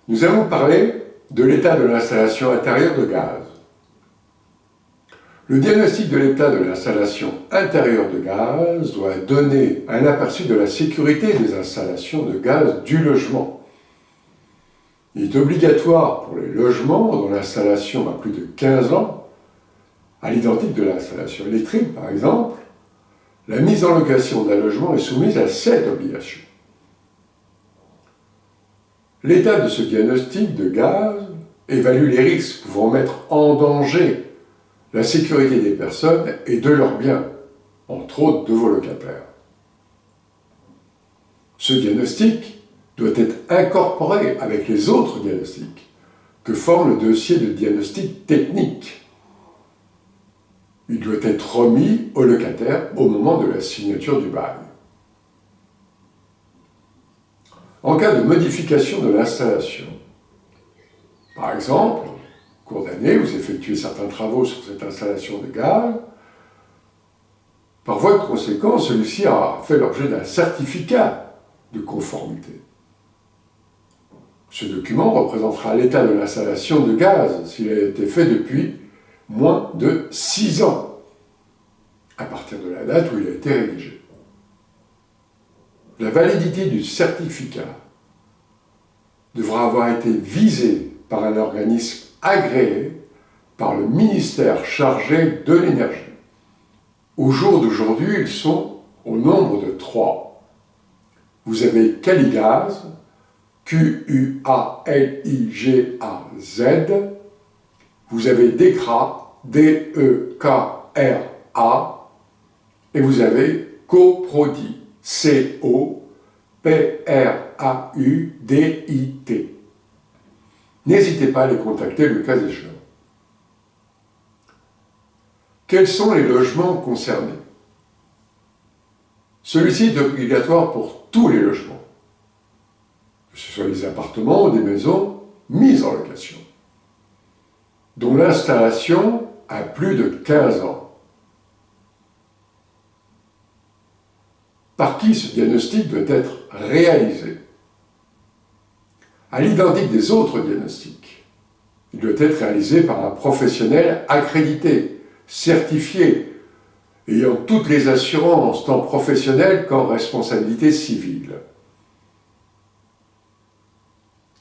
Nous allons parler de l'état de l'installation intérieure de gaz. Le diagnostic de l'état de l'installation intérieure de gaz doit donner un aperçu de la sécurité des installations de gaz du logement. Il est obligatoire pour les logements dont l'installation a plus de 15 ans, à l'identique de l'installation électrique par exemple, la mise en location d'un logement est soumise à cette obligation. L'état de ce diagnostic de gaz évalue les risques pouvant mettre en danger la sécurité des personnes et de leurs biens, entre autres de vos locataires. Ce diagnostic doit être incorporé avec les autres diagnostics que forme le dossier de diagnostic technique. Il doit être remis au locataire au moment de la signature du bail. En cas de modification de l'installation, par exemple, au cours d'année, vous effectuez certains travaux sur cette installation de gaz, par voie de conséquence, celui-ci a fait l'objet d'un certificat de conformité. Ce document représentera l'état de l'installation de gaz s'il a été fait depuis moins de 6 ans, à partir de la date où il a été rédigé. La validité du certificat devra avoir été visée par un organisme agréé par le ministère chargé de l'énergie. Au jour d'aujourd'hui, ils sont au nombre de 3. Vous avez Qualigaz, Q-U-A-L-I-G-A-Z, vous avez DECRA, D-E-K-R-A, et vous avez Coprodi, C-O-P-R-A-U-D-I-T. N'hésitez pas à les contacter le cas échéant. Quels sont les logements concernés? Celui-ci est obligatoire pour tous les logements, que ce soit les appartements ou des maisons mises en location, dont l'installation a plus de 15 ans. Par qui ce diagnostic doit être réalisé? À l'identique des autres diagnostics, il doit être réalisé par un professionnel accrédité, certifié, ayant toutes les assurances, tant professionnelles qu'en responsabilité civile.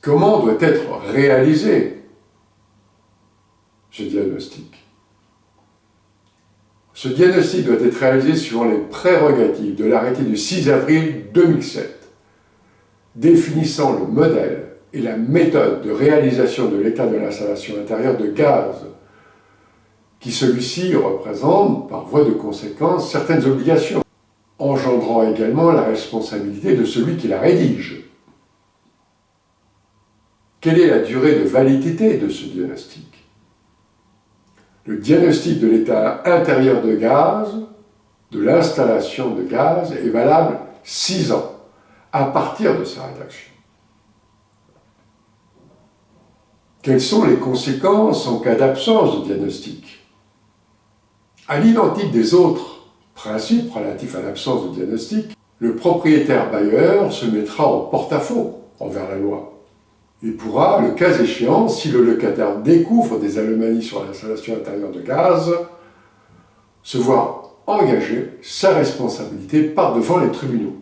Comment doit être réalisé ce diagnostic? Ce diagnostic doit être réalisé suivant les prérogatives de l'arrêté du 6 avril 2007, définissant le modèle et la méthode de réalisation de l'état de l'installation intérieure de gaz, qui celui-ci représente, par voie de conséquence, certaines obligations, engendrant également la responsabilité de celui qui la rédige. Quelle est la durée de validité de ce diagnostic? Le diagnostic de l'état intérieur de gaz, de l'installation de gaz, est valable 6 ans, à partir de sa rédaction. Quelles sont les conséquences en cas d'absence de diagnostic? À l'identique des autres principes relatifs à l'absence de diagnostic, le propriétaire bailleur se mettra en porte-à-faux envers la loi. Il pourra, le cas échéant, si le locataire découvre des anomalies sur l'installation intérieure de gaz, se voir engager sa responsabilité par devant les tribunaux,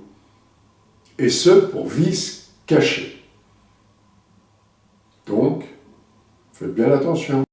et ce pour vice caché. Donc, faites bien attention.